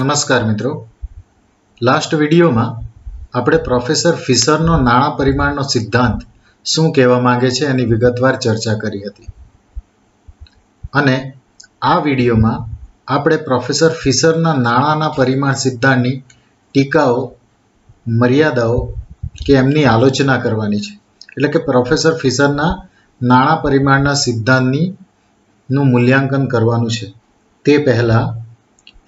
નમસ્કાર મિત્રો, લાસ્ટ વિડીયોમાં આપણે પ્રોફેસર ફિશરનો નાણાં પરિમાણનો સિદ્ધાંત શું કહેવા માંગે છે એની વિગતવાર ચર્ચા કરી હતી અને આ વિડીયોમાં આપણે પ્રોફેસર ફિશરના નાણાંના પરિમાણ સિદ્ધાંતની ટીકાઓ, મર્યાદાઓ કે એમની આલોચના કરવાની છે. એટલે કે પ્રોફેસર ફિશરના નાણાં પરિમાણના સિદ્ધાંતનું મૂલ્યાંકન કરવાનું છે. તે પહેલાં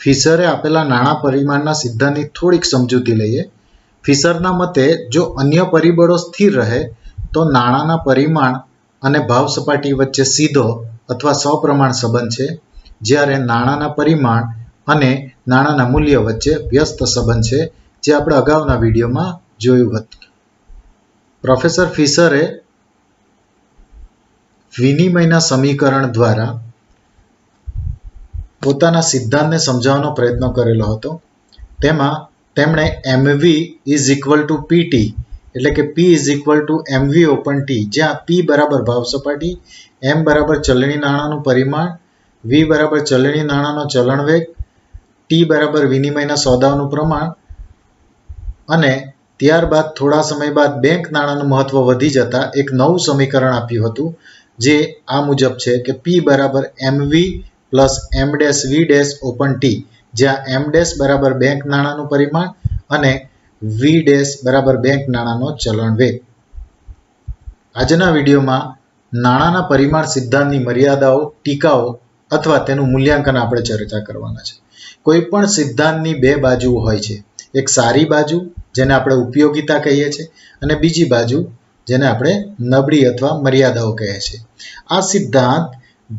ફિશરે આપેલા નાણાં પરિમાણના સિદ્ધાંતની થોડીક સમજૂતી લઈએ. ફિશરના મતે જો અન્ય પરિબળો સ્થિર રહે તો નાણાંના પરિમાણ અને ભાવ સપાટી વચ્ચે સીધો અથવા સપ્રમાણ સંબંધ છે, જ્યારે નાણાંના પરિમાણ અને નાણાંના મૂલ્ય વચ્ચે વ્યસ્ત સંબંધ છે, જે આપણે અગાઉના વિડીયોમાં જોયું હતું. પ્રોફેસર ફિશરે વિનિમયના સમીકરણ દ્વારા પોતાના સિદ્ધાંતને સમજાવવાનો પ્રયત્ન કરેલો હતો. તેમાં તેમણે MV is equal to PT એટલે કે P is equal to MV open T, જ્યાં P બરાબર ભાવ સપાટી, M બરાબર ચલણી નાણાંનું પરિમાણ, V બરાબર ચલણી નાણાંનો ચલણવેગ, T બરાબર વિનિમયના સોદાઓનું પ્રમાણ અને ત્યારબાદ થોડા સમય બાદ બેંક નાણાંનું મહત્વ વધી જતાં એક નવું સમીકરણ આપ્યું હતું, જે આ મુજબ છે કે P બરાબર MV plus M-V open T, જ્યાં M બરાબર બેંક નાણાંનું પરિમાણ અને V બરાબર બેંક નાણાંનો ચલણવેગ. આજના વિડીયોમાં નાણાંના પરિમાણ સિદ્ધાંતની મર્યાદાઓ, ટીકાઓ અથવા તેનું મૂલ્યાંકન આપણે ચર્ચા કરવાના છે. કોઈ પણ સિદ્ધાંતની બે બાજુઓ હોય છે. એક સારી બાજુ, જેને આપણે ઉપયોગિતા કહીએ છીએ, અને બીજી બાજુ જેને આપણે નબળી અથવા મર્યાદાઓ કહે છે. આ સિદ્ધાંત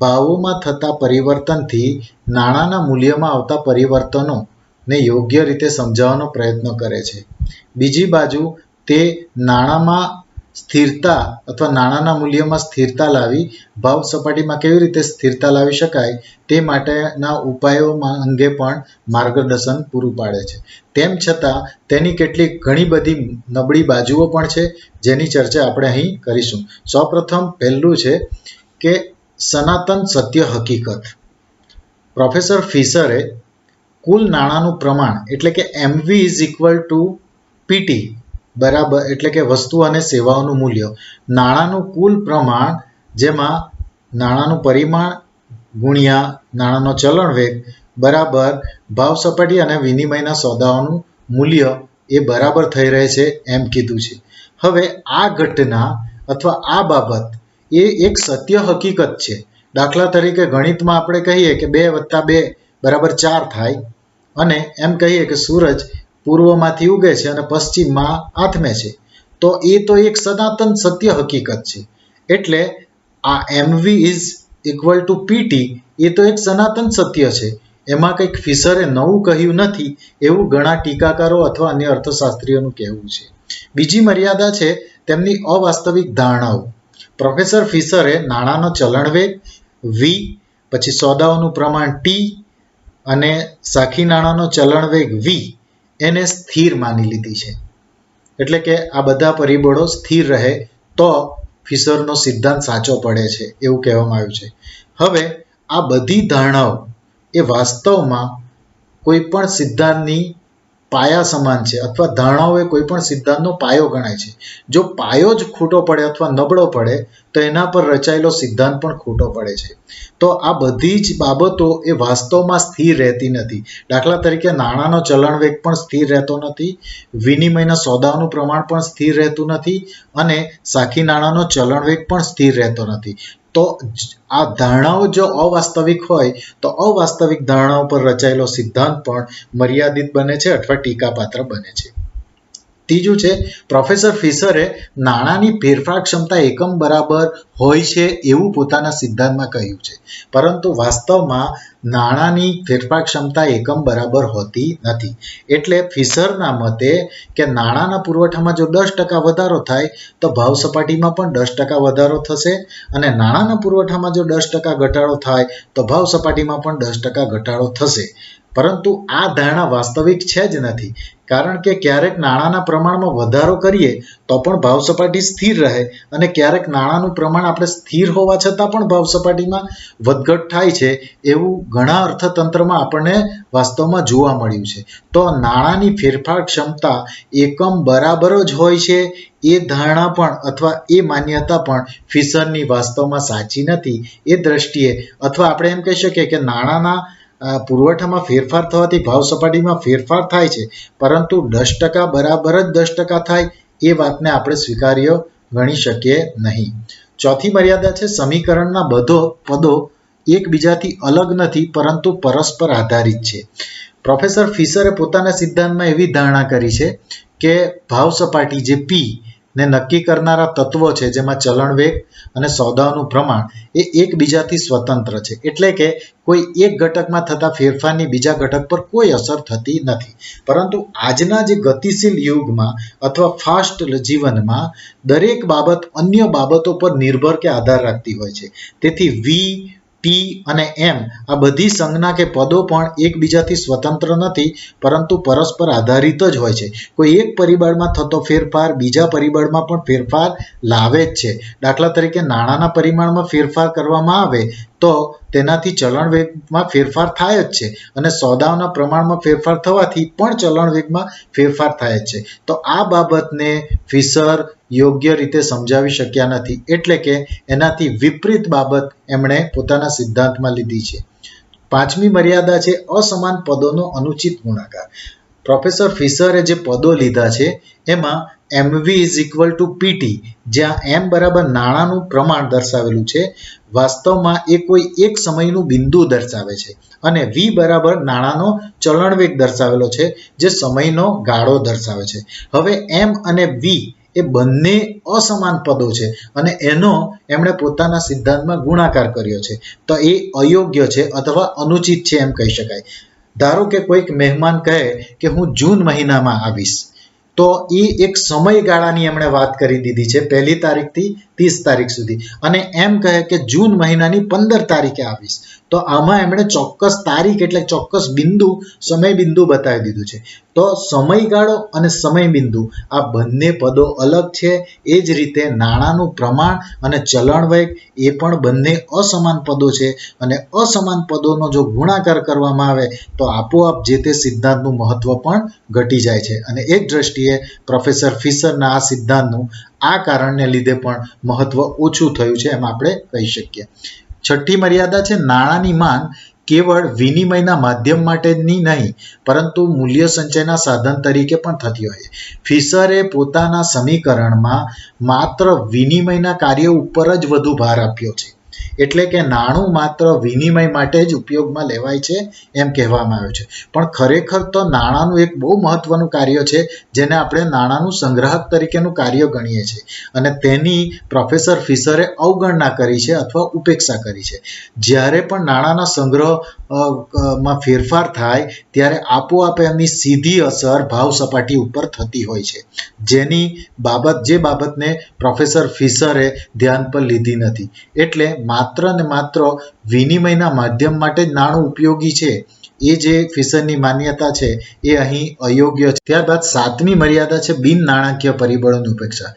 ભાવોમાં થતા પરિવર્તનથી નાણાંના મૂલ્યમાં આવતા પરિવર્તનોને યોગ્ય રીતે સમજાવવાનો પ્રયત્ન કરે છે. બીજી બાજુ તે નાણાંમાં સ્થિરતા અથવા નાણાંના મૂલ્યમાં સ્થિરતા લાવી ભાવ સપાટીમાં કેવી રીતે સ્થિરતા લાવી શકાય તે માટેના ઉપાયો અંગે પણ માર્ગદર્શન પૂરું પાડે છે. તેમ છતાં તેની કેટલીક ઘણી બધી નબળી બાજુઓ પણ છે, જેની ચર્ચા આપણે અહીં કરીશું. સૌપ્રથમ પહેલું છે કે સનાતન સત્ય હકીકત. પ્રોફેસર ફિશરે કુલ નાણાંનું પ્રમાણ એટલે કે MV is equal to PT બરાબર એટલે કે વસ્તુ અને સેવાઓનું મૂલ્ય, નાણાંનું કુલ પ્રમાણ જેમાં નાણાંનું પરિમાણ ગુણ્યા નાણાંનો ચલણવેગ બરાબર ભાવ સપાટી અને વિનિમયના સોદાઓનું મૂલ્ય એ બરાબર થઈ રહે છે એમ કીધું છે. હવે આ ઘટના અથવા આ બાબત એ એક સત્ય હકીકત છે. દાખલા તરીકે ગણિતમાં આપણે કહીએ કે 2 + 2 બરાબર 4 થાય અને એમ કહીએ કે સૂરજ પૂર્વમાંથી ઉગે છે અને પશ્ચિમમાં આથમે છે, તો એ તો એક સનાતન સત્ય હકીકત છે. એટલે આ MV is equal to PT એ તો એક સનાતન સત્ય છે. એમાં કંઈક ફિશરે નવું કહ્યું નથી એવું ઘણા ટીકાકારો અથવા અન્ય અર્થશાસ્ત્રીઓનું કહેવું છે. બીજી મર્યાદા છે તેમની અવાસ્તવિક ધારણાઓ. પ્રોફેસર ફિશરે નાણાંનો ચલણવેગ V, પછી સોદાઓનું પ્રમાણ T અને સાખી નાણાંનો ચલણવેગ V એને સ્થિર માની લીધી છે. એટલે કે આ બધા પરિબળો સ્થિર રહે તો ફિશરનો સિદ્ધાંત સાચો પડે છે એવું કહેવામાં આવ્યું છે. હવે આ બધી ધારણાઓ એ વાસ્તવમાં કોઈ પણ સિદ્ધાંતની પાયા સમાન છે અથવા ધારણાઓ એ કોઈ પણ સિદ્ધાંતનો પાયો ગણાય છે. જો પાયો જ ખોટો પડે અથવા નબળો પડે તો એના પર રચાયેલો સિદ્ધાંત પણ ખોટો પડે છે. તો આ બધી જ બાબતો એ વાસ્તવમાં સ્થિર રહેતી નથી. દાખલા તરીકે નાણાંનો ચલણવેગ પણ સ્થિર રહેતો નથી, વિનિમયના સોદાઓનું પ્રમાણ પણ સ્થિર રહેતું નથી અને સાખી નાણાંનો ચલણવેગ પણ સ્થિર રહેતો નથી. તો આ ધારણાઓ જો અવાસ્તવિક હોય તો અવાસ્તવિક ધારણાઓ પર રચાયેલો સિદ્ધાંત પણ મર્યાદિત બને છે અથવા ટીકાપાત્ર બને છે. ત્રીજું છે પ્રોફેસર ફિશરે નાણાંની ફેરફાર ક્ષમતા એકમ બરાબર હોય છે એવું પોતાના સિદ્ધાંતમાં કહ્યું છે, પરંતુ વાસ્તવમાં નાણાંની ફેરફાર ક્ષમતા એકમ બરાબર હોતી નથી. એટલે ફિશરના મતે કે નાણાંના પુરવઠામાં જો 10% વધારો થાય તો ભાવ સપાટીમાં પણ 10% વધારો થશે અને નાણાંના પુરવઠામાં જો 10% ઘટાડો થાય તો ભાવ સપાટીમાં પણ 10% ઘટાડો થશે. પરંતુ આ ધારણા વાસ્તવિક છે જ નથી, કારણ કે ક્યારેક નાણાંના પ્રમાણમાં વધારો કરીએ તો પણ ભાવ સપાટી સ્થિર રહે અને ક્યારેક નાણાંનું પ્રમાણ આપણે સ્થિર હોવા છતાં પણ ભાવ સપાટીમાં વધઘટ થાય છે, એવું ઘણા અર્થતંત્રમાં આપણને વાસ્તવમાં જોવા મળ્યું છે. તો નાણાંની ફેરફાર ક્ષમતા એકમ બરાબર જ હોય છે એ ધારણા પણ અથવા એ માન્યતા પણ ફિશરની વાસ્તવમાં સાચી નથી. એ દ્રષ્ટિએ અથવા આપણે એમ કહી શકીએ કે નાણાંના પુરવઠામાં ફેરફાર થવાથી ભાવ સપાટીમાં ફેરફાર થાય છે, પરંતુ 10% બરાબર જ 10% થાય એ વાતને આપણે સ્વીકાર્ય ગણી શકીએ નહીં. ચોથી મર્યાદા છે સમીકરણના પદો એકબીજાથી અલગ નથી પરંતુ પરસ્પર આધારિત છે. પ્રોફેસર ફિશરે પોતાના સિદ્ધાંતમાં એવી ધારણા કરી છે કે ભાવ સપાટી જે પી ને નક્કી કરનારા તત્વો છે, જેમાં ચલણ વેગ અને સોદાઓનું પ્રમાણ, એ એકબીજાથી સ્વતંત્ર છે. એટલે કે કોઈ એક ઘટકમાં થતા ફેરફારની બીજા ઘટક પર કોઈ અસર થતી નથી. પરંતુ આજના જે ગતિશીલ યુગમાં અથવા ફાસ્ટ જીવનમાં દરેક બાબત અન્ય બાબતો પર નિર્ભર કે આધાર રાખતી હોય છે. તેથી વી, ટી અને એમ આ બધી સંજ્ઞા કે પદો પણ એકબીજાથી સ્વતંત્ર નથી પરંતુ પરસ્પર આધારિત જ હોય છે. કોઈ એક પરિબળમાં થતો ફેરફાર બીજા પરિબળમાં પણ ફેરફાર લાવે જ છે. દાખલા તરીકે નાણાંના પરિમાણમાં ફેરફાર કરવામાં આવે તો તેનાથી ચલણ વેગમાં ફેરફાર થાય જ છે અને સોદાઓના પ્રમાણમાં ફેરફાર થવાથી પણ ચલણ વેગમાં ફેરફાર થાય જ છે. તો આ બાબતને ફિશર યોગ્ય રીતે સમજાવી શક્યા નથી, એટલે કે એનાથી વિપરીત બાબત એમણે પોતાના સિદ્ધાંતમાં લીધી છે. પાંચમી મર્યાદા છે અસમાન પદોનો અનુચિત ગુણાકાર. પ્રોફેસર ફિશરે જે પદો લીધા છે એમાં MV = PT, જ્યાં M બરાબર નાણાંનું પ્રમાણ દર્શાવેલું છે, વાસ્તવમાં એ કોઈ એક સમયનું બિંદુ દર્શાવે છે, અને V બરાબર નાણાંનો ચલણ વેગ દર્શાવેલો છે, જે સમયનો ગાળો દર્શાવે છે. હવે M અને V એ બંને અસમાન પદો છે અને એનો એમણે પોતાના સિદ્ધાંતમાં ગુણાકાર કર્યો છે. તો એ અયોગ્ય છે અથવા અનુચિત છે એમ કહી શકાય. ધારો કે કોઈક મહેમાન કહે કે હું જૂન મહિનામાં આવીશ, તો એ એક સમયગાળાની એમણે વાત કરી દીધી છે, 1 તારીખથી 30 તારીખ સુધી, અને એમ કહે કે જૂન મહિનાની 15 તારીખે આવીશ. તો આમાં એમણે ચોક્કસ તારીખ એટલે ચોક્કસ બિંદુ, સમય બિંદુ બતાવી દીધું છે. તો સમયગાળો અને સમય બિંદુ આ બંને પદો અલગ છે. એ જ રીતે નાણાંનું પ્રમાણ અને ચલણ વેગ એ પણ બંને અસમાન પદો છે, અને અસમાન પદોનો જો ગુણાકાર કરવામાં આવે તો આપોઆપ જે તે સિદ્ધાંતનું મહત્વ પણ ઘટી જાય છે. અને એક દ્રષ્ટિએ પ્રોફેસર ફિશરના આ સિદ્ધાંતનું આ કારણને લીધે પણ મહત્વ ઓછું થયું છે એમ આપણે કહી શકીએ. છઠ્ઠી મર્યાદા છે નાણાંની માંગ કેવળ વિનિમયના માધ્યમ માટેની નહીં પરંતુ મૂલ્ય સંચયના સાધન તરીકે પણ થતી હોય છે. ફિશરે પોતાના સમીકરણમાં માત્ર વિનિમયના કાર્ય ઉપર જ વધુ ભાર આપ્યો છે. એટલે કે નાણું માત્ર વિનિમય માટે જ ઉપયોગમાં લેવાય છે એમ કહેવામાં આવ્યું છે, પણ ખરેખર તો નાણાંનું એક બહુ મહત્વનું કાર્ય છે જેને આપણે નાણાંનું સંગ્રાહક તરીકેનું કાર્ય ગણીએ છીએ, અને તેની પ્રોફેસર ફિશરે અવગણના કરી છે અથવા ઉપેક્ષા કરી છે. જ્યારે પણ નાણાંના સંગ્રહમાં ફેરફાર થાય ત્યારે આપોઆપ એમની સીધી અસર ભાવ સપાટી ઉપર થતી હોય છે, જે બાબતને પ્રોફેસર ફિશરે ધ્યાન પર લીધી નથી. એટલે માત્ર ને માત્ર વિનિમયના માધ્યમ માટે જ નાણું ઉપયોગી છે એ જે ફિશરની માન્યતા છે એ અહીં અયોગ્ય છે. ત્યારબાદ સાતમી મર્યાદા છે બિન નાણાકીય પરિબળોની ઉપેક્ષા.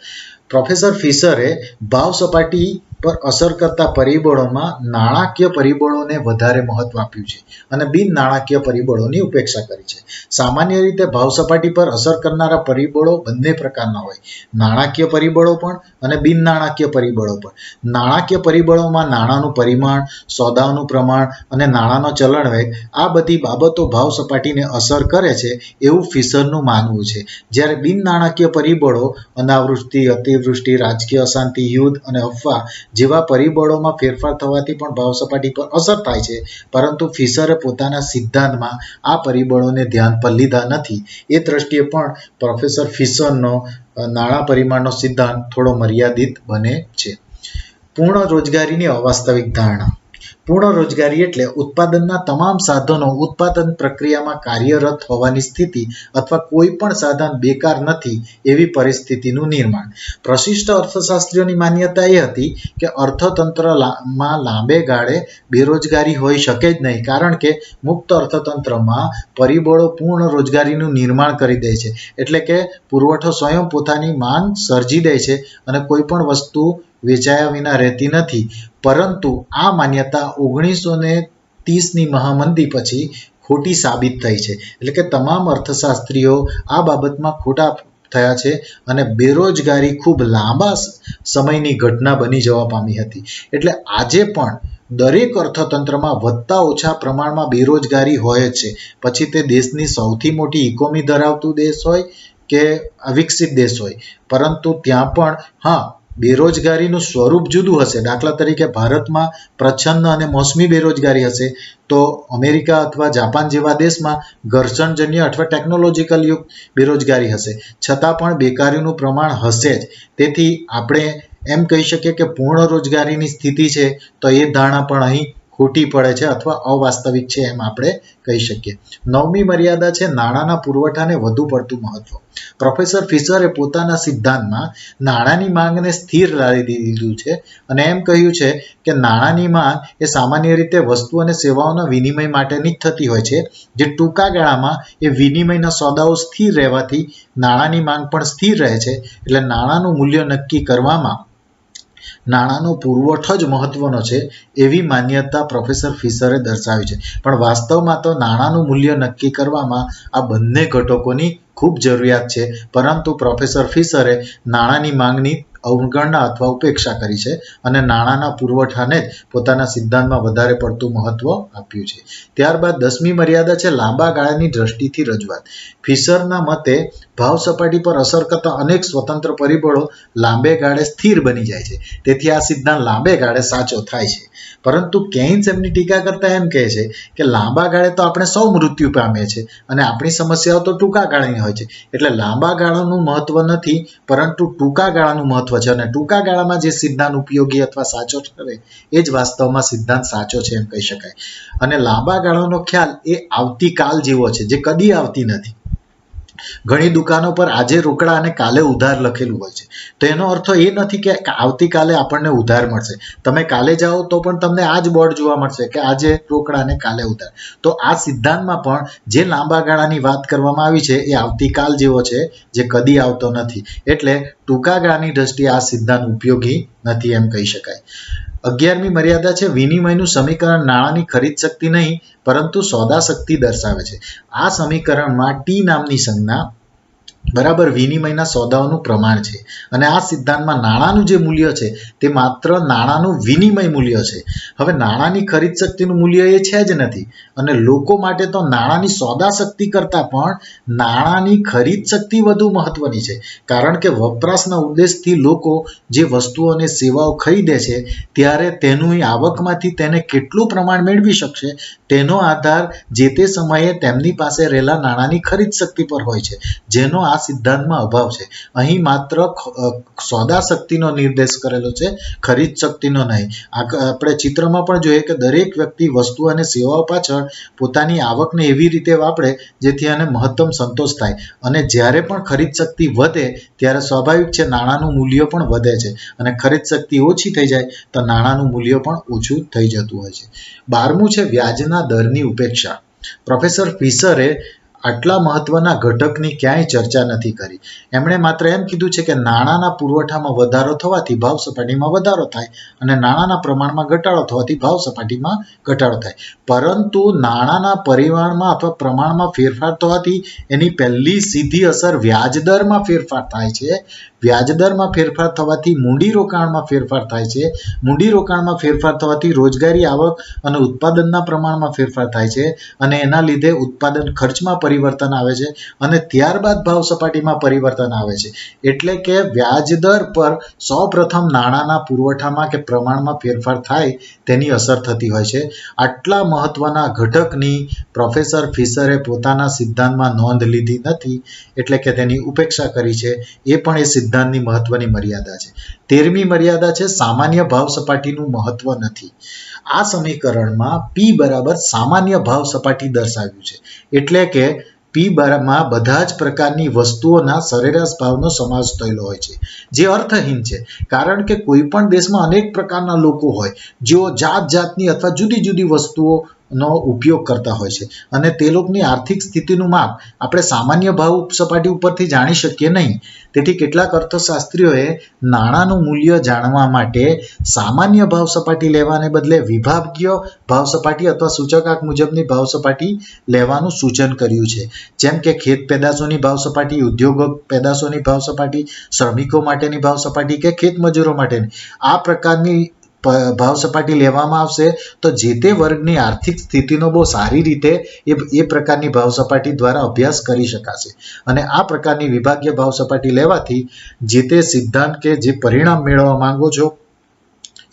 પ્રોફેસર ફિશરે ભાવ સપાટી પર અસર કરતા પરિબળોમાં નાણાકીય પરિબળોને વધારે મહત્વ આપ્યું છે અને બિન નાણાકીય પરિબળોની ઉપેક્ષા કરી છે. સામાન્ય રીતે ભાવ સપાટી પર અસર કરનારા પરિબળો બંને પ્રકારના હોય, નાણાકીય પરિબળો પણ અને બિન નાણાકીય પરિબળો પણ. નાણાકીય પરિબળોમાં નાણાંનું પરિમાણ, સોદાઓનું પ્રમાણ અને નાણાંનો ચલણ વેગ આ બધી બાબતો ભાવ સપાટીને અસર કરે છે એવું ફિશરનું માનવું છે. જ્યારે બિન નાણાકીય પરિબળો અનાવૃષ્ટિ, અતિવૃષ્ટિ, રાજકીય અશાંતિ, યુદ્ધ અને અફવા જેવા પરિબળોમાં ફેરફાર થવાથી પણ ભાવ સપાટી પર અસર થાય છે, પરંતુ ફિશરે પોતાના સિદ્ધાંતમાં આ પરિબળોને ધ્યાન પર લીધા નથી. એ દ્રષ્ટિએ પણ પ્રોફેસર ફિશરનો નાણાં પરિમાણનો સિદ્ધાંત થોડો મર્યાદિત બને છે. પૂર્ણ રોજગારીની અવાસ્તવિક ધારણા. પૂર્ણ રોજગારી એટલે ઉત્પાદનના તમામ સાધનો ઉત્પાદન પ્રક્રિયામાં કાર્યરત હોવાની સ્થિતિ અથવા કોઈ પણ સાધન બેકાર નથી એવી પરિસ્થિતિનું નિર્માણ. પ્રશિષ્ટ અર્થશાસ્ત્રીઓની માન્યતા એ હતી કે અર્થતંત્રમાં લાંબે ગાળે બેરોજગારી હોઈ શકે જ નહીં, કારણ કે મુક્ત અર્થતંત્રમાં પરિબળો પૂર્ણ રોજગારીનું નિર્માણ કરી દે છે. એટલે કે પુરવઠો સ્વયં પોતાની માંગ સર્જી દે છે અને કોઈ પણ વસ્તુ વેચાયા વિના રહેતી નથી. પરંતુ આ માન્યતા 1930ની મહામંદી પછી ખોટી સાબિત થઈ છે. એટલે કે તમામ અર્થશાસ્ત્રીઓ આ બાબતમાં ખોટા થયા છે અને બેરોજગારી ખૂબ લાંબા સમયની ઘટના બની જવા પામી હતી. એટલે આજે પણ દરેક અર્થતંત્રમાં વધતા ઓછા પ્રમાણમાં બેરોજગારી હોય જ છે, પછી તે દેશની સૌથી મોટી ઇકોનોમી ધરાવતું દેશ હોય કે વિકસિત દેશ હોય. પરંતુ ત્યાં પણ બેરોજગારીનું સ્વરૂપ જુદું હશે. દાખલા તરીકે ભારતમાં પ્રચ્છન્ન અને મોસમી બેરોજગારી હશે, તો અમેરિકા અથવા જાપાન જેવા દેશમાં ઘર્ષણજન્ય અથવા ટેકનોલોજીકલ યુક્ત બેરોજગારી હશે. છતાં પણ બેકારીનું પ્રમાણ હશે જ. તેથી આપણે એમ કહી શકીએ કે પૂર્ણ રોજગારીની સ્થિતિ છે તો એ ધારણા પણ અહીં ખોટી પડે છે અથવા અવાસ્તવિક છે એમ આપણે કહી શકીએ. 9મી મર્યાદા છે નાણાંના પુરવઠાને વધુ પડતું મહત્વ. પ્રોફેસર ફિશરે પોતાના સિદ્ધાંતમાં નાણાંની માંગને સ્થિર લાવી દીધું છે અને એમ કહ્યું છે કે નાણાંની માંગ એ સામાન્ય રીતે વસ્તુ અને સેવાઓના વિનિમય માટેની જ થતી હોય છે. જે ટૂંકા ગાળામાં એ વિનિમયના સોદાઓ સ્થિર રહેવાથી નાણાંની માંગ પણ સ્થિર રહે છે. એટલે નાણાંનું મૂલ્ય નક્કી કરવામાં નાણાંનો પુરવઠો જ મહત્વનો છે એવી માન્યતા પ્રોફેસર ફિશરે દર્શાવી છે. પણ વાસ્તવમાં તો નાણાંનું મૂલ્ય નક્કી કરવામાં આ બંને ઘટકોની ખૂબ જરૂરિયાત છે. પરંતુ પ્રોફેસર ફિશરે નાણાંની માંગની અવગણના અથવા ઉપેક્ષા કરી છે અને નાણાંના પુરવઠાને જ પોતાના સિદ્ધાંતમાં વધારે પડતું મહત્વ આપ્યું છે. ત્યારબાદ 10મી મર્યાદા છે લાંબા ગાળાની દ્રષ્ટિથી રજૂઆત. ફિશરના મતે ભાવ સપાટી પર અસર કરતા અનેક સ્વતંત્ર પરિબળો લાંબે ગાળે સ્થિર બની જાય છે. તેથી આ સિદ્ધાંત લાંબે ગાળે સાચો થાય છે. પરંતુ કેઇન્સ એમની ટીકા કરતા એમ કહે છે કે લાંબા ગાળે તો આપણે સૌ મૃત્યુ પામીએ છીએ અને આપણી સમસ્યાઓ તો ટૂંકા ગાળાની હોય છે. એટલે લાંબા ગાળાનું મહત્વ નથી, પરંતુ ટૂંકા ગાળાનું મહત્વ છે. અને ટૂંકા ગાળામાં જે સિદ્ધાંત ઉપયોગી અથવા સાચો ઠરે એ જ વાસ્તવમાં સિદ્ધાંત સાચો છે એમ કહી શકાય. અને લાંબા ગાળાનો ખ્યાલ એ આવતીકાલ જેવો છે, જે કદી આવતી નથી. ઘણી દુકાનો પર આજે રોકડા અને કાલે ઉધાર લખેલું હોય છે. તો એનો અર્થ એ નથી કે આવતીકાલે આપણને ઉધાર મળશે. તમે કાલે જાઓ તો પણ તમને આ જ બોર્ડ જોવા મળશે કે આજે રોકડા અને કાલે ઉધાર. તો આ સિદ્ધાંતમાં પણ જે લાંબા ગાળાની વાત કરવામાં આવી છે એ આવતીકાલ જેવો છે, જે કદી આવતો નથી. એટલે ટૂંકા ગાળાની દ્રષ્ટિએ આ સિદ્ધાંત ઉપયોગી નથી એમ કહી શકાય. 11મી મર્યાદા છે વિનિમયનું સમીકરણ નાણાંની ખરીદ શક્તિ નહીં, પરંતુ સોદા શક્તિ દર્શાવે છે. આ સમીકરણમાં ટી નામની સંજ્ઞા બરાબર વિનિમયના સોદાઓનું પ્રમાણ છે. અને આ સિદ્ધાંતમાં નાણાંનું જે મૂલ્ય છે તે માત્ર નાણાંનું વિનિમય મૂલ્ય છે. હવે નાણાંની ખરીદ શક્તિનું મૂલ્ય એ છે જ નથી. અને લોકો માટે તો નાણાંની સોદા શક્તિ કરતાં પણ નાણાંની ખરીદ શક્તિ વધુ મહત્વની છે. કારણ કે વપરાશના ઉદ્દેશથી લોકો જે વસ્તુઓ અને સેવાઓ ખરીદે છે ત્યારે તેનું આવકમાંથી તેને કેટલું પ્રમાણ મેળવી શકશે તેનો આધાર જે તે સમયે તેમની પાસે રહેલા નાણાંની ખરીદ શક્તિ પર હોય છે, જેનો આ સિદ્ધાંતમાં અભાવ છે. અહીં માત્ર સોદા શક્તિનો નિર્દેશ કરેલો છે, ખરીદ શક્તિનો નહીં. આપણે ચિત્રમાં પણ જોઈએ કે દરેક વ્યક્તિ વસ્તુ અને સેવાઓ પાછળ પોતાની આવકને એવી રીતે વાપરે જેથી આને મહત્તમ સંતોષ થાય. અને જ્યારે પણ ખરીદ શક્તિ વધે ત્યારે સ્વાભાવિક છે નાણાંનું મૂલ્ય પણ વધે છે. અને ખરીદ શક્તિ ઓછી થઈ જાય તો નાણાંનું મૂલ્ય પણ ઓછું થઈ જતું હોય છે. 12મું છે વ્યાજના દરની ઉપેક્ષા. પ્રોફેસર ફિશરે આટલા મહત્વના ઘટકની ક્યાંય ચર્ચા નથી કરી. એમણે માત્ર એમ કીધું છે કે નાણાંના પુરવઠામાં વધારો થવાથી ભાવ સપાટીમાં વધારો થાય અને નાણાંના પ્રમાણમાં ઘટાડો થવાથી ભાવ સપાટીમાં ઘટાડો થાય. પરંતુ નાણાંના પરિમાણમાં અથવા પ્રમાણમાં ફેરફાર થવાથી એની પહેલી સીધી અસર વ્યાજદરમાં ફેરફાર થાય છે. વ્યાજદરમાં ફેરફાર થવાથી મૂડીરોકાણમાં ફેરફાર થાય છે. મૂડીરોકાણમાં ફેરફાર થવાથી રોજગારી આવક અને ઉત્પાદનના પ્રમાણમાં ફેરફાર થાય છે અને એના લીધે ઉત્પાદન ખર્ચમાં પરિવર્તન આવે છે અને ત્યારબાદ ભાવ સપાટીમાં પરિવર્તન આવે છે. એટલે કે વ્યાજદર પર સૌપ્રથમ નાણાંના પુરવઠામાં કે પ્રમાણમાં ફેરફાર થાય તેની અસર થતી હોય છે. આટલા મહત્વના ઘટકની પ્રોફેસર ફિશરે પોતાના સિદ્ધાંતમાં નોંધ લીધી નથી, એટલે કે તેની ઉપેક્ષા કરી છે. એ પણ એ સિદ્ધાંત સિદ્ધાંતની મહત્વની મર્યાદા છે. 13મી મર્યાદા છે સામાન્ય ભાવ સપાટીનું મહત્વ નથી. આ સમીકરણમાં P બરાબર સામાન્ય ભાવ સપાટી દર્શાવ્યું છે, એટલે કે P માં બધા જ પ્રકારની વસ્તુઓના સરેરાશ ભાવનો સમાવેશ થયેલો હોય છે, જે અર્થહીન છે, કારણ કે કોઈ પણ દેશમાં અનેક પ્રકારના લોકો હોય જેઓ જાત જાતની અથવા જુદી જુદી વસ્તુઓનો ઉપયોગ કરતા હોય છે, અને તે લોકોની આર્થિક સ્થિતિનું માપ આપણે સામાન્ય ભાવ સપાટી ઉપરથી જાણી શકીએ નહીં. તેથી કેટલાક અર્થશાસ્ત્રીઓએ નાણાંનું મૂલ્ય જાણવા માટે સામાન્ય ભાવ સપાટી લેવાને બદલે વિભાગીય ભાવ સપાટી અથવા સૂચકાંક મુજબની ભાવ સપાટી લેવાનું સૂચન કર્યું છે, જેમ કે ખેત પેદાશોની ભાવ સપાટી, ઉદ્યોગ પેદાશોની ભાવ સપાટી, શ્રમિકો માટેની ભાવ સપાટી કે ખેત મજૂરો માટેની. આ પ્રકારની ભાવ સપાટી લેવામાં આવશે તો જે તે વર્ગની આર્થિક સ્થિતિનો બહુ સારી રીતે એ પ્રકારની ભાવ સપાટી દ્વારા અભ્યાસ કરી શકાશે, અને આ પ્રકારની વિભાગીય ભાવ સપાટી લેવાથી જે તે સિદ્ધાંત કે જે પરિણામ મેળવવા માંગો છો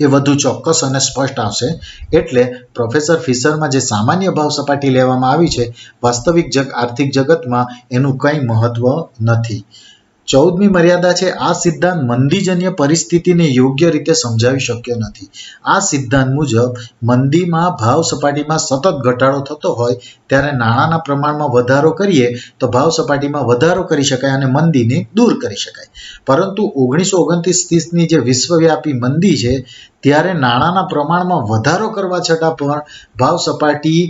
એ વધુ ચોક્કસ અને સ્પષ્ટ આવશે. એટલે પ્રોફેસર ફિશરમાં જે સામાન્ય ભાવ સપાટી લેવામાં આવી છે, વાસ્તવિક આર્થિક જગતમાં એનું કંઈ મહત્વ નથી. 14મી મર્યાદા છે આ સિદ્ધાંત મંદીજન્ય પરિસ્થિતિને યોગ્ય રીતે સમજાવી શક્યો નથી. આ સિદ્ધાંત મુજબ મંદીમાં ભાવ સપાટીમાં સતત ઘટાડો થતો હોય ત્યારે નાણાંના પ્રમાણમાં વધારો કરીએ તો ભાવ સપાટીમાં વધારો કરી શકાય અને મંદીને દૂર કરી શકાય. પરંતુ 1929-30ની જે વિશ્વવ્યાપી મંદી છે ત્યારે નાણાંના પ્રમાણમાં વધારો કરવા છતાં પણ ભાવ સપાટી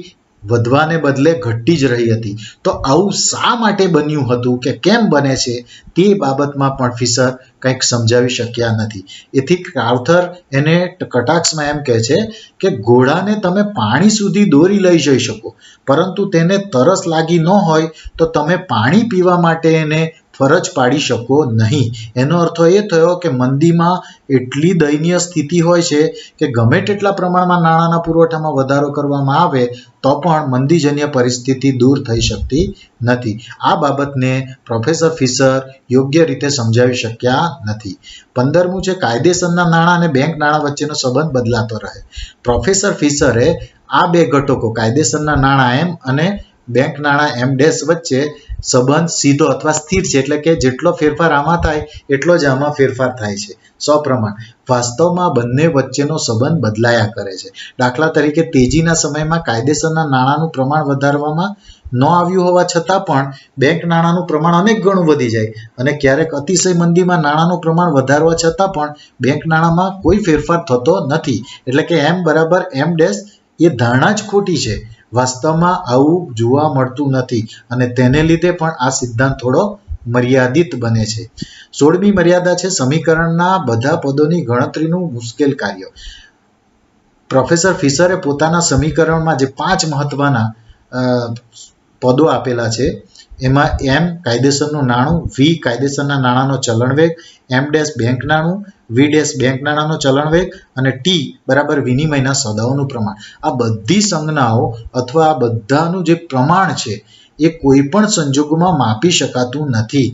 વધવાને બદલે ઘટતી જ રહી હતી. તો આવું શા માટે બન્યું હતું કે કેમ બને છે તે બાબતમાં પણ ફિશર કંઈક સમજાવી શક્યા નથી. એથી કાર્થર એને કટાક્ષમાં એમ કહે છે કે ઘોડાને તમે પાણી સુધી દોરી લઈ જઈ શકો, પરંતુ તેને તરસ લાગી ન હોય તો તમે પાણી પીવા માટે એને ફરજ પાડી શકો નહીં. એનો અર્થ એ થયો કે મંદીમાં એટલી દયનીય સ્થિતિ હોય છે કે ગમે તેટલા પ્રમાણમાં નાણાંના પુરવઠામાં વધારો કરવામાં આવે તો પણ મંદીજન્ય પરિસ્થિતિ દૂર થઈ શકતી નથી. આ બાબતને પ્રોફેસર ફિશર યોગ્ય રીતે સમજાવી શક્યા નથી. 15મું છે કાયદેસરના નાણાં અને બેંક નાણાં વચ્ચેનો સંબંધ બદલાતો રહે. પ્રોફેસર ફિશરે આ બે ઘટકો કાયદેસરના નાણાં એમ અને બેંક નાણાં એમ ડેશ વચ્ચે સંબંધ સીધો અથવા સ્થિર છે, એટલે કે જેટલો ફેરફાર આમાં થાય એટલો જ આમાં ફેરફાર થાય છે, સપ્રમાણ. વાસ્તવમાં બંને વચ્ચેનો સંબંધ બદલાયા કરે છે. દાખલા તરીકે તેજીના સમયમાં કાયદેસરના નાણાંનું પ્રમાણ વધારવામાં ન આવ્યું હોવા છતાં પણ બેંક નાણાંનું પ્રમાણ અનેક ગણું વધી જાય, અને ક્યારેક અતિશય મંદીમાં નાણાંનું પ્રમાણ વધારવા છતાં પણ બેંક નાણાંમાં કોઈ ફેરફાર થતો નથી. એટલે કે એમ બરાબર એમ ડેશ એ ધારણા જ ખોટી છે. વાસ્તવમાં આવું જોવા મળતું નથી, અને તેને લીધે પણ આ સિદ્ધાંત થોડો મર્યાદિત બને છે. 16મી મર્યાદા છે સમીકરણના બધા પદોની ગણતરીનું મુશ્કેલ કાર્ય. પ્રોફેસર ફિશરે પોતાના સમીકરણમાં જે 5 મહત્વના પદો આપેલા છે એમાં એમ કાયદેસરનું નાણું, વી કાયદેસરના નાણાંનો ચલણવેગ, એમ ડેશ બેંક નાણું, વી ડેશ બેંક નાણાંનો ચલણવેગ અને ટી બરાબર વિનિમયના સોદાઓનું પ્રમાણ. આ બધી સંજ્ઞાઓ અથવા આ બધાનું જે પ્રમાણ છે એ કોઈ પણ સંજોગોમાં માપી શકાતું નથી.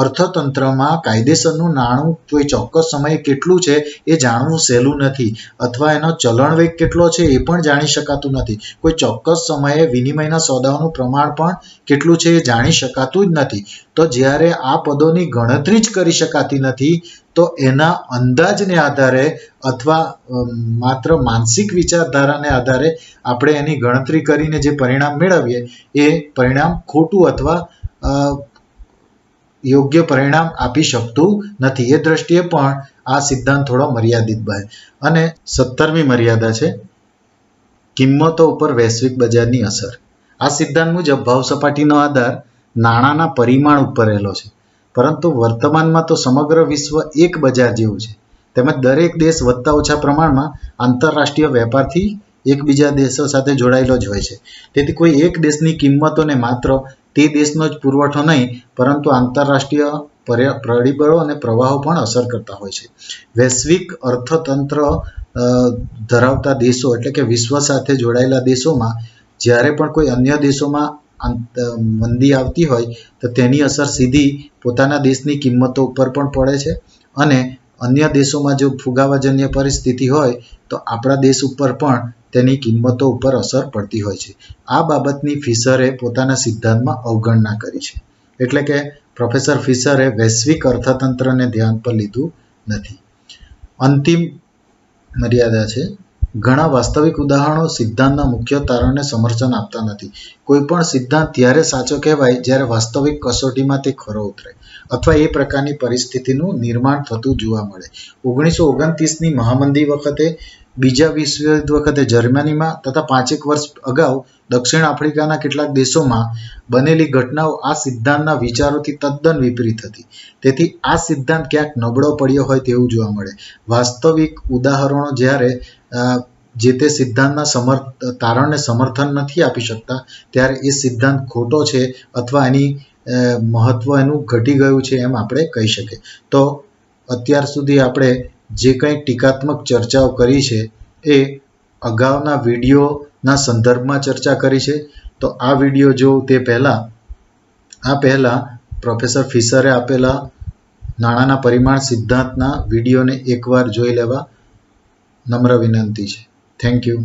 અર્થતંત્રમાં કાયદેસરનું નાણું કોઈ ચોક્કસ સમયે કેટલું છે એ જાણવું સહેલું નથી, અથવા એનો ચલણવેગ કેટલો છે એ પણ જાણી શકાતું નથી. કોઈ ચોક્કસ સમયે વિનિમયના સોદાઓનું પ્રમાણ પણ કેટલું છે એ જાણી શકાતું જ નથી. તો જ્યારે આ પદોની ગણતરી જ કરી શકાતી નથી તો એના અંદાજને આધારે અથવા માત્ર માનસિક વિચારધારાને આધારે આપણે એની ગણતરી કરીને જે પરિણામ મેળવીએ એ પરિણામ ખોટું અથવા યોગ્ય પરિણામ આપી શકતું નથી. એ દ્રષ્ટિએ પણ આ સિદ્ધાંત થોડો મર્યાદિત બને. અને 17મી મર્યાદા છે કિંમતો ઉપર વૈશ્વિક બજારની અસર. આ સિદ્ધાંત મુજબ ભાવ સપાટીનો આધાર નાણાંના પરિમાણ ઉપર રહેલો છે, પરંતુ વર્તમાનમાં તો સમગ્ર વિશ્વ એક બજાર જેવું છે, તેમજ દરેક દેશ વધતા ઓછા પ્રમાણમાં આંતરરાષ્ટ્રીય વેપારથી એકબીજા દેશો સાથે જોડાયેલો જ હોય છે. તેથી કોઈ એક દેશની કિંમતોને માત્ર તે દેશનો જ પુરવઠો નહીં પરંતુ આંતરરાષ્ટ્રીય પરિબળો અને પ્રવાહો પણ અસર કરતા હોય છે. વૈશ્વિક અર્થતંત્ર ધરાવતા દેશો એટલે કે વિશ્વ સાથે જોડાયેલા દેશોમાં જ્યારે પણ કોઈ અન્ય દેશોમાં મંદી આવતી હોય તો તેની અસર સીધી પોતાના દેશની કિંમતો ઉપર પણ પડે છે, અને અન્ય દેશોમાં જો ફુગાવાજન્ય પરિસ્થિતિ હોય તો આપણા દેશ ઉપર પણ તેની કિંમતો ઉપર અસર પડતી હોય છે. આ બાબતની ફિશરે પોતાના સિદ્ધાંતમાં અવગણના કરી છે. એટલે કે પ્રોફેસર ફિશરે વૈશ્વિક અર્થતંત્રને ધ્યાન પર લીધું નથી. અંતિમ મર્યાદા છે, ઘણા વાસ્તવિક ઉદાહરણો સિદ્ધાંતના મુખ્ય તારણને સમર્થન આપતા નથી. કોઈ પણ સિદ્ધાંત ત્યારે સાચો કહેવાય જ્યારે વાસ્તવિક કસોટીમાં તે ખરો ઉતરે અથવા એ પ્રકારની પરિસ્થિતિનું નિર્માણ થતું જોવા મળે. 1929ની મહામંદી વખતે, બીજા વિશ્વયુદ્ધ વખતે જર્મનીમાં તથા 5 વર્ષ અગાઉ દક્ષિણ આફ્રિકાના કેટલાક દેશોમાં બનેલી ઘટનાઓ આ સિદ્ધાંતના વિચારોથી તદ્દન વિપરીત હતી. તેથી આ સિદ્ધાંત ક્યાંક નબળો પડ્યો હોય તેવું જોવા મળે. વાસ્તવિક ઉદાહરણો જ્યારે જે તે સિદ્ધાંતના તારણને સમર્થન નથી આપી શકતા ત્યારે એ સિદ્ધાંત ખોટો છે અથવા એની મહત્વ એનું ઘટી ગયું છે એમ આપણે કહી શકીએ. તો અત્યાર સુધી આપણે જે કંઈ ટીકાત્મક ચર્ચાઓ કરી છે એ અગાઉના વિડીયોના સંદર્ભમાં ચર્ચા કરી છે. તો આ વિડીયો જોવું તે પહેલાં પ્રોફેસર ફિશરે આપેલા નાણાંના પરિમાણ સિદ્ધાંતના વિડીયોને એકવાર જોઈ લેવા નમ્ર વિનંતી છે. Thank you.